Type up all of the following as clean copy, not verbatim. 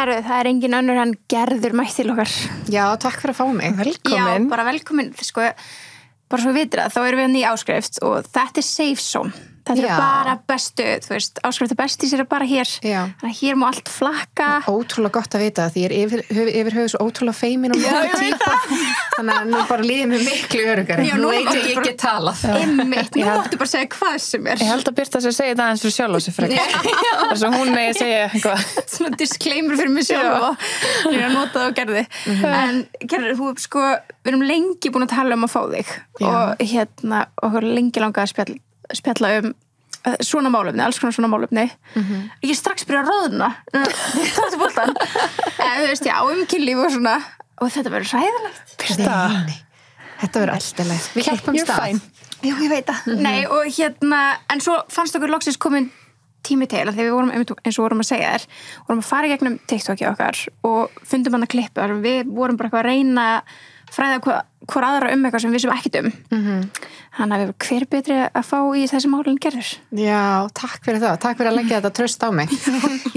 Herru, það engin önnur en Gerður mætt til okkar. Já, takk fyrir að fá mig. Velkomin. Já, bara velkomin. Sko, bara svo vitir það, þá erum við í áskrift og þetta safe zone. Þetta bara bestu, þú veist, áskrift besti sér bara hér. Já. Þannig að hér má allt flakka. Ótrúlega gott að vita því ég yfir höfuð svo ótrúlega feimin og mjög típa. Þannig að nú bara líðið mér miklu örugari. Já, nú veit ég ekki talað. Einmitt, nú áttu bara að segja hvað sem Ég held að Birta sér segja það eins fyrir sjálf á sig frekar. Þess að hún megi segja eitthvað. Svona disclaimer fyrir mig sjálf og ég að nota það og gerði. En Gerður, þú sko, við erum lengi búin að tala að fá þig og okkur lengi langa að spjalla svona málefni, alls konar svona málefni. Ég strax byrja að róðna þetta bóltan þú veist, kynlíf og svona og þetta verður hræðilegt. Þetta verður alltaf við hjálpum stað. Já, ég veit það. Nei, og en svo fannst okkur loksins komin tími til að þegar við vorum, eins og vorum að segja vorum að fara í gegnum TikTok okkar og fundum hann að klippa við vorum bara eitthvað að reyna fræða hvor aðra eitthvað sem við sem ekkert þannig að við hver betri að fá í þessi málinn Gerður. Já, takk fyrir það, takk fyrir að leggja þetta traust á mig.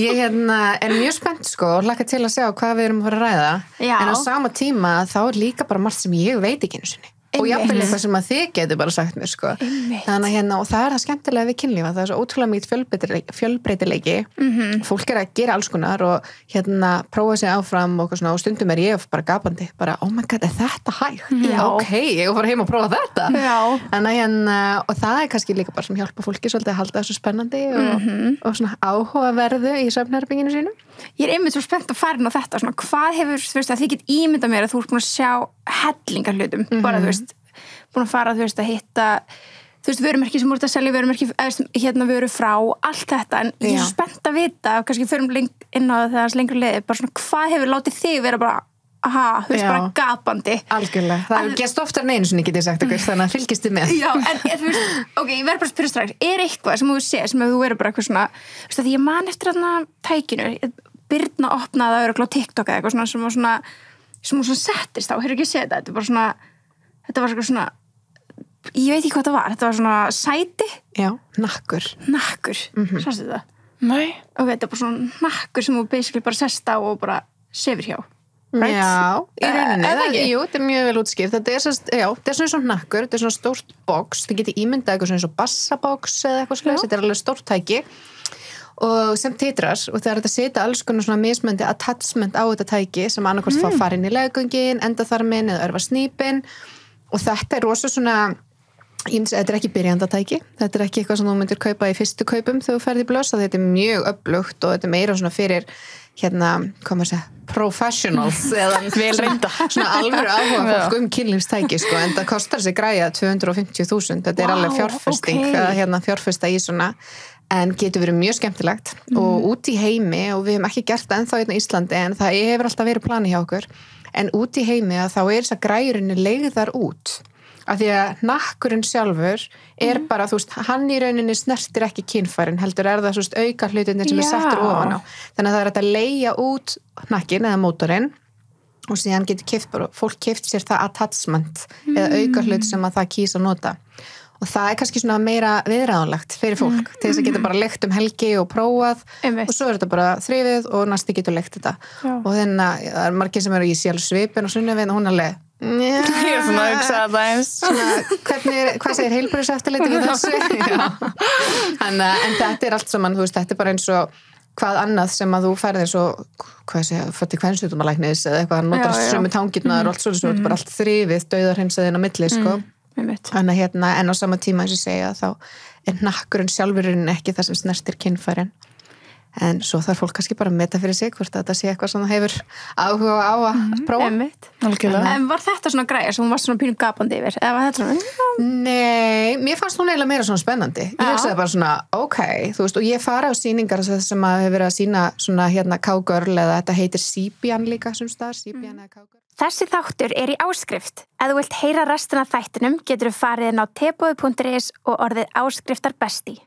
Ég er mjög spennt sko og hlakka til að sjá hvað við erum að fara að ræða en á sama tíma þá líka bara margt sem ég veit ekki einu sinni og jafnvel eitthvað sem að þið getur bara sagt mér sko. Þannig að og það það skemmtilega við kynlífa, það svo ótrúlega mikið fjölbreytileiki fólk að gera alls konar og prófa sig áfram og stundum ég bara gapandi, bara oh my god, þetta hægt? Ok, ég fara heim og prófa þetta. Þannig og það kannski líka bara sem hjálpa fólki svolítið að halda þessu spennandi og svona áhugaverðu í svefnherberginu sínu. Ég einmitt svo spennt að fara inn á þetta, svona hvað hefur, þú veist, að þið get ímynda mér að þú ert búin að sjá hellingar hlutum, bara þú veist, búin að fara, þú veist, að hitta, þú veist, vörumerki sem voru að selja, vörumerki, vöru frá, allt þetta, en ég er svo spennt að vita, og kannski förum inn á það lengra liði, bara svona hvað hefur látið þig vera bara, þú veist, bara gapandi. Algjörlega, það hefur gæst oftar en einu sinni get ég sagt ykkur, þannig að fylgist þið með. Já, en þú veist, ok, ég verður bara að spyrja strax, eitthvað sem þú séð, sem þú verður bara eitthvað svona, þú veist, því ég man eftir þarna tækinu, Birna opnaði að örugglega á TikTok eða eitthvað svona sem hún svona settist á, hefur ekki séð þetta, þetta var svona, ég veit ekki hvað þetta var svona sæti. Já, nakkur. Sástu þetta? Nei. Ok, þetta var svona nakkur sem þú basically bara sest á og bara sefur hjá. Right? Já, í rauninni. Jú, þetta mjög vel útskýrt. Þetta er svona nakkur, þetta er svona stórt box, þið getið ímyndað eitthvað svona bassabox eða eitthvað slags, þetta er alveg stórt tæki. Og sem titrar og þegar þetta setja alls konar svona mismöndi attachment á þetta tæki sem annarkvort fá farin í leggöngin, endaþarminn eða örfa snýpin og þetta er rosa svona þetta er ekki byrjandatæki, þetta er ekki eitthvað sem þú myndir kaupa í fyrstu kaupum þegar þú ferð í blöss, þetta er mjög öflugt og þetta er meira svona fyrir hvað maður segja, professionals eða vel reynda, svona alvöru áhuga fólk kynlífstæki sko, en það kostar sig græja 250.000, þetta er alveg fjárfesting fjárfesta í svona en getur verið mjög skemmtilegt og út í heimi og við hefum ekki gert það ennþá í Íslandi en það hefur alltaf verið plani hjá okkur en út í heimi að þá þess að græjurinni leigðar út af því að nakkurinn sjálfur bara, þú veist, hann í rauninni snertir ekki kynfærin, heldur það, þú veist, auka hlutinir sem settur ofan á þannig að það þetta leigja út nakkin eða mótorinn og síðan getur fólk keypt sér það attachment eða auka hlut sem að það kýs að nota og það kannski svona meira viðráðanlegt fyrir fólk til þess að geta bara lekt helgi og prófað og svo þetta bara þrifið og næsti getur lekt þetta og þannig að það er margir sem eru í sjálfsvipin og sunnuvin og hún alveg ég er svona að hugsa það eins hvað segir heilbrigðiseftirliti við þessu en þetta er allt saman, þú veist, þetta er bara eins og hvað annað sem að þú færðir svo hvað segja, fötti kvensjúkdómalæknis eða eitthvað, notar sömu tangirnar og allt svo þetta er bara allt þrifið, dauðarheimsaðinn á milli sko Þannig en á sama tíma eins og segja þá er nakkurinn sjálfurinn ekki það sem snertir kynfærin en svo þarf fólk kannski bara að meta fyrir sig hvort þetta sé eitthvað sem það hefur áhuga á að prófa. En var þetta svona græja sem hún var svona pínu gapandi yfir? Eða var þetta svona? Nei, mér fannst hún eiginlega meira svona spennandi. Ég hugsaði bara svona, ok, þú veist, og ég fara á sýningar sem að hefur verið að sýna svona Cowgirl eða þetta heitir Síbjan líka sem staðar, Síbjan eða Cowgirl. Þessi þáttur í áskrift. Ef þú vilt heyra restina af þættinum getur þú farið inn á teboði.is og orðið áskriftar besti.